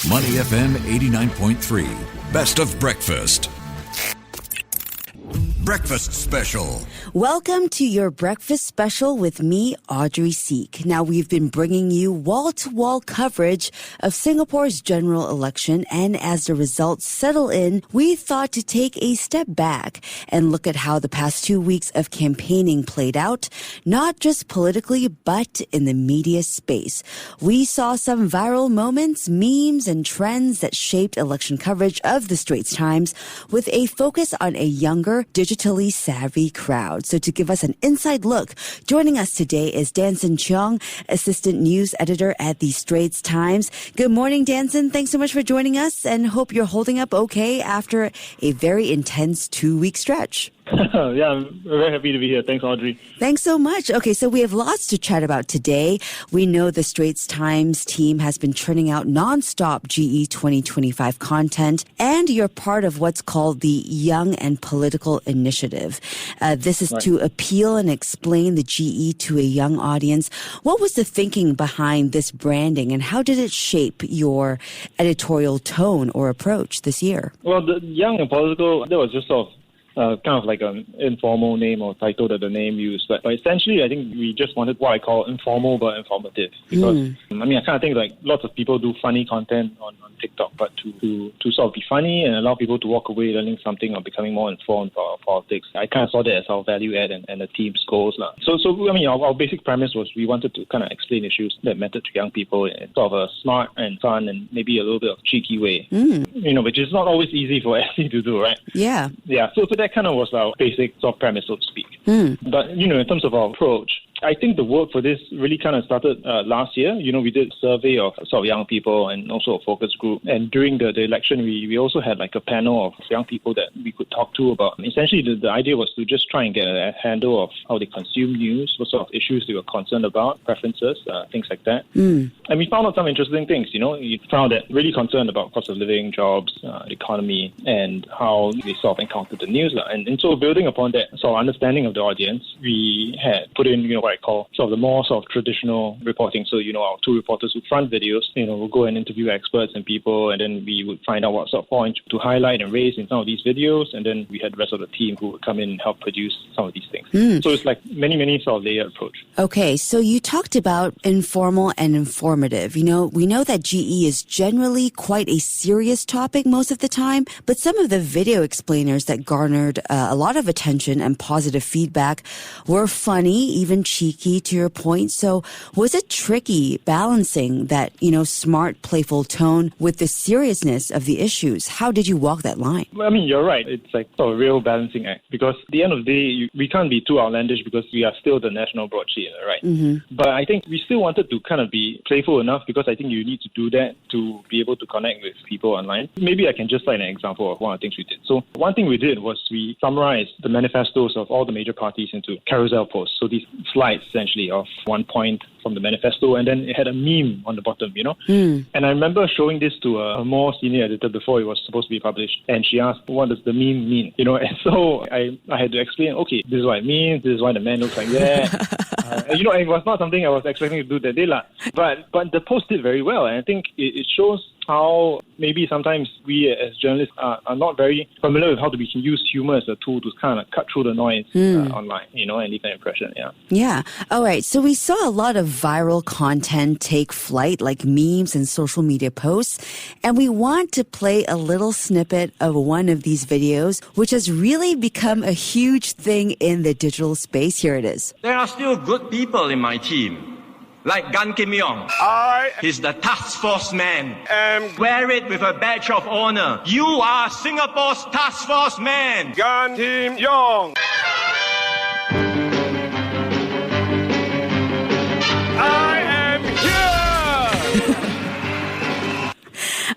Money FM 89.3. Best of breakfast. Breakfast Special. Welcome to your Breakfast Special with me, Audrey Siek. Now, we've been bringing you wall-to-wall coverage of Singapore's general election, and as the results settle in, we thought to take a step back and look at how the past 2 weeks of campaigning played out, not just politically, but in the media space. We saw some viral moments, memes, and trends that shaped election coverage of the Straits Times with a focus on a younger, digitally savvy crowd. So to give us an inside look, joining us today is Danson Cheong, Assistant News Editor at the Straits Times. Good morning, Danson. Thanks so much for joining us and hope you're holding up okay after a very intense 2-week stretch. Yeah, I'm very happy to be here. Thanks, Audrey. Thanks so much. Okay, so we have lots to chat about today. We know the Straits Times team has been churning out nonstop GE2025 content, and you're part of what's called the Young and Political Initiative. This is to appeal and explain the GE to a young audience. What was the thinking behind this branding, and how did it shape your editorial tone or approach this year? Well, the Young and Political, that was just sort of kind of like an informal name or title that the name used. But essentially, I think we just wanted what I call informal but informative. Because, I kind of think like lots of people do funny content on TikTok, but to sort of be funny and allow people to walk away learning something or becoming more informed about politics, I kind of saw that as our value add and the team's goals. So our basic premise was we wanted to kind of explain issues that mattered to young people in sort of a smart and fun and maybe a little bit of cheeky way. Which is not always easy for SC to do, right? Yeah. Yeah, so that kind of was our basic sort of premise, so to speak. But, in terms of our approach, I think the work for this really kind of started last year. We did a survey of sort of young people and also a focus group. And during the election, we also had like a panel of young people that we could talk to about. Essentially, the idea was to just try and get a handle of how they consume news, what sort of issues they were concerned about, preferences, things like that. And we found out some interesting things. We found that really concerned about cost of living, jobs, the economy, and how they sort of encountered the news. And so building upon that sort of understanding of the audience, we had put in, what I call sort of the more sort of traditional reporting. So, our two reporters who front videos, will go and interview experts and people, and then we would find out what sort of points to highlight and raise in some of these videos, and then we had the rest of the team who would come in and help produce some of these things. So it's like many sort of layered approach. Okay, so you talked about informal and informative. We know that GE is generally quite a serious topic most of the time, but some of the video explainers that garnered a lot of attention and positive feedback were funny, even cheeky, to your point. So was it tricky balancing that, smart, playful tone with the seriousness of the issues? How did you walk that line? You're right. It's like a real balancing act, because at the end of the day, we can't be too outlandish because we are still the national broadsheet, right? But I think we still wanted to kind of be playful enough, because I think you need to do that to be able to connect with people online. Maybe I can just cite an example of one of the things we did. So one thing we did was we summarized the manifestos of all the major parties into carousel posts. So these slides essentially of one point from the manifesto, and then it had a meme on the bottom, And I remember showing this to a more senior editor before it was supposed to be published, and she asked, what does the meme mean? And so I had to explain, okay, this is what it means, this is why the man looks like that. It was not something I was expecting to do that day, but the post did very well, and I think it shows how maybe sometimes we as journalists are not very familiar with how we can use humor as a tool to kind of cut through the noise online, and leave an impression. Yeah. All right. So we saw a lot of viral content take flight, like memes and social media posts. And we want to play a little snippet of one of these videos, which has really become a huge thing in the digital space. Here it is. There are still good people in my team. Like Gan Kim Yeong. He's the Taskforce Man. Wear it with a badge of honor. You are Singapore's Taskforce Man. Gan Kim Yeong. I am here.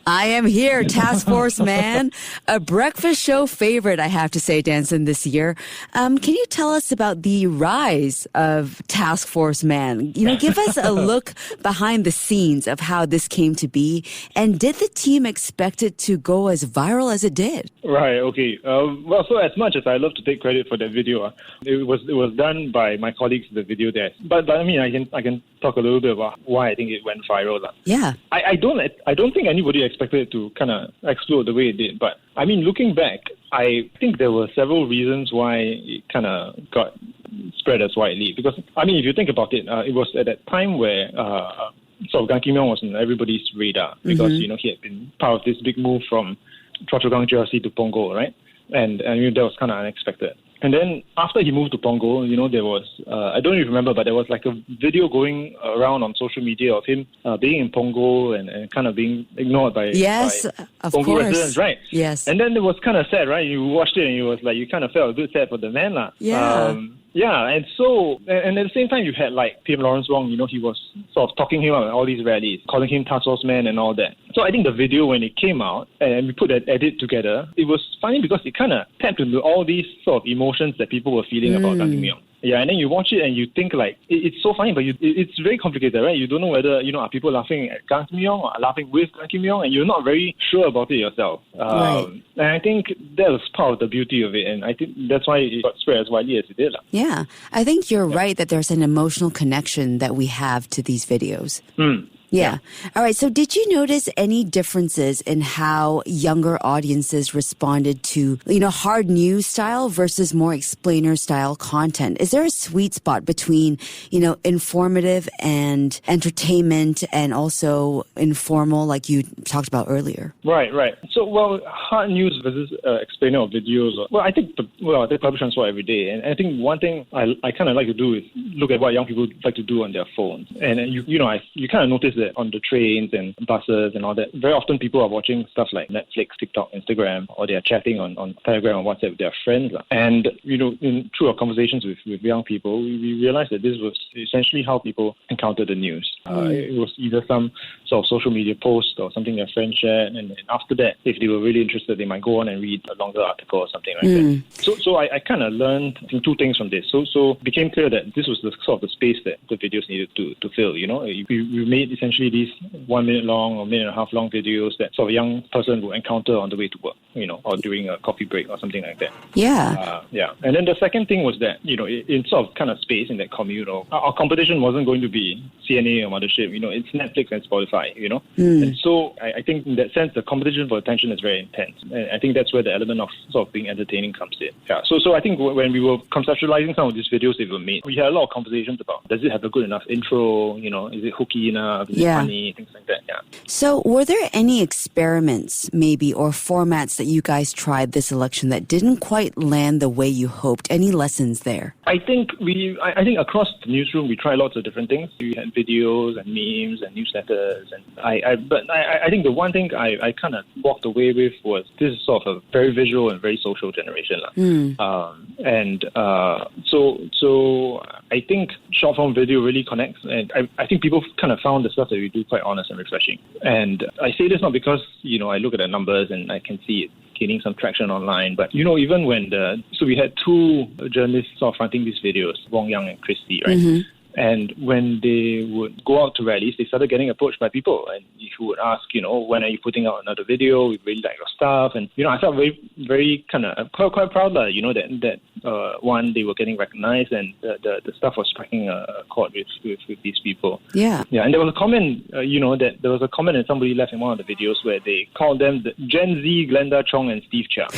I am here, Taskforce Man, a breakfast show favorite, I have to say, Danson, this year. Can you tell us about the rise of Taskforce Man? Give us a look behind the scenes of how this came to be, and did the team expect it to go as viral as it did? Right, okay. So as much as I love to take credit for that video, it was done by my colleagues in the video desk. But I can talk a little bit about why I think it went viral. Yeah. I don't think anybody expected expected it to kind of explode the way it did. But I mean, looking back, I think there were several reasons why it kind of got spread as widely. Because, I mean, if you think about it, it was at that time where sort of Gan Kim Yeong was on everybody's radar because, he had been part of this big move from Choa Chu Kang GRC to Punggol, right? And I mean, that was kind of unexpected. And then after he moved to Punggol, there was, I don't even remember, but there was like a video going around on social media of him being in Punggol and kind of being ignored by, of Punggol course. residents, right? Yes. And then it was kind of sad, right? You watched it and you was like, you kind of felt a bit sad for the man, lah. Yeah. And so, and at the same time, you had like PM Lawrence Wong, he was sort of talking him up at all these rallies, calling him Taskforce Man and all that. So I think the video, when it came out and we put that edit together, it was funny because it kind of tapped into all these sort of emotions that people were feeling about Gan Kim Yeong. Yeah, and then you watch it and you think like, it's so funny, but it's very complicated, right? You don't know whether, are people laughing at Gan Kim Yeong or laughing with Gan Kim Yeong, and you're not very sure about it yourself. Right. And I think that was part of the beauty of it, and I think that's why it got spread as widely as it did. Yeah, I think you're right that there's an emotional connection that we have to these videos. Yeah. All right. So did you notice any differences in how younger audiences responded to, hard news style versus more explainer style content? Is there a sweet spot between, informative and entertainment and also informal, like you talked about earlier? Right. So, hard news versus explainer of videos. Well, I think they publish on spot every day. And I think one thing I kind of like to do is look at what young people like to do on their phones. And you kind of notice that on the trains and buses and all that, very often people are watching stuff like Netflix, TikTok, Instagram, or they are chatting on Telegram or WhatsApp with their friends. And, through our conversations with young people, we realized that this was essentially how people encountered the news. It was either some sort of social media post or something their friends shared, and after that, if they were really interested, they might go on and read a longer article or something like that. So I kind of learned two things from this. So it became clear that this was the sort of the space that the videos needed to fill. We made essentially these 1 minute long or minute and a half long videos that sort of a young person would encounter on the way to work, or during a coffee break or something like that. Yeah. And then the second thing was that, in sort of kind of space in that commute, our competition wasn't going to be CNA or Mothership, it's Netflix and Spotify, And so I think in that sense, the competition for attention is very intense. And I think that's where the element of sort of being entertaining comes in. Yeah. So I think when we were conceptualizing some of these videos that were made, we had a lot of conversations about, does it have a good enough intro? Is it hooky enough? Is it funny? Things like that, yeah. So were there any experiments maybe or formats that you guys tried this election that didn't quite land the way you hoped? Any lessons there? I think across the newsroom we tried lots of different things. We had videos and memes and newsletters, and I think the one thing I kind of walked away with was this is sort of a very visual and very social generation. So I think short form video really connects, and I think people kind of found the stuff that we do quite honest and refreshing. And I say this not because I look at the numbers and I can see it gaining some traction online, but even when we had two journalists sort of fronting these videos, Wong Yang and Christy, right? And when they would go out to rallies, they started getting approached by people, and who would ask, when are you putting out another video? We really like your stuff, and I felt very, very kind of quite proud, that one, they were getting recognized, and the stuff was striking a chord with these people. Yeah. And there was a comment, that there was a comment that somebody left in one of the videos where they called them the Gen Z, Glenda, Cheong, and Steve Chia.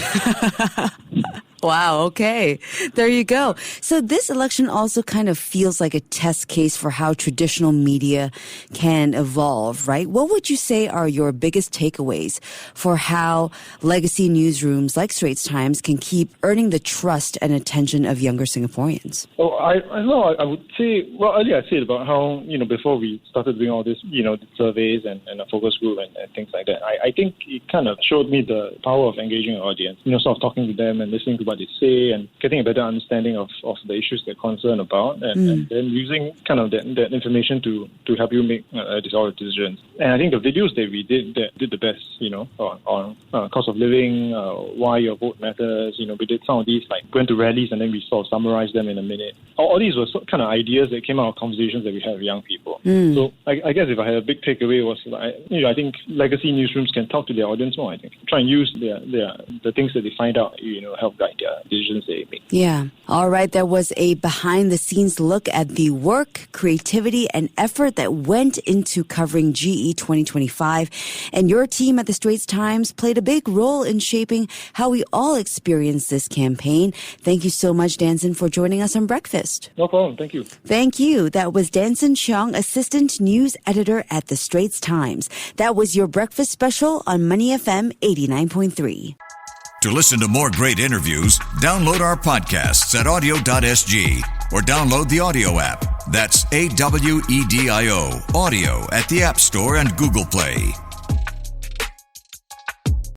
Wow, okay. There you go. So this election also kind of feels like a test case for how traditional media can evolve, right? What would you say are your biggest takeaways for how legacy newsrooms like Straits Times can keep earning the trust and attention of younger Singaporeans? Oh, I would say, earlier I said about how, before we started doing all this, the surveys and a focus group and things like that, I think it kind of showed me the power of engaging an audience, sort of talking to them and listening to what they say and getting a better understanding of the issues they're concerned about, and then using kind of that information to help you make disordered decisions. And I think the videos that we did the best, on cost of living, why your vote matters, we did some of these, like went to rallies and then we sort of summarized them in a minute. All these were kind of ideas that came out of conversations that we had with young people. So I guess if I had a big takeaway was, I think legacy newsrooms can talk to their audience more, I think. Try and use the things that they find out, help guide. their decisions they make. Yeah. All right. There was a behind-the-scenes look at the work, creativity, and effort that went into covering GE 2025. And your team at the Straits Times played a big role in shaping how we all experienced this campaign. Thank you so much, Danson, for joining us on Breakfast. No problem. Thank you. Thank you. That was Danson Cheong, Assistant News Editor at the Straits Times. That was your breakfast special on Money FM 89.3. To listen to more great interviews, download our podcasts at audio.sg or download the audio app. That's AWEDIO, audio at the App Store and Google Play.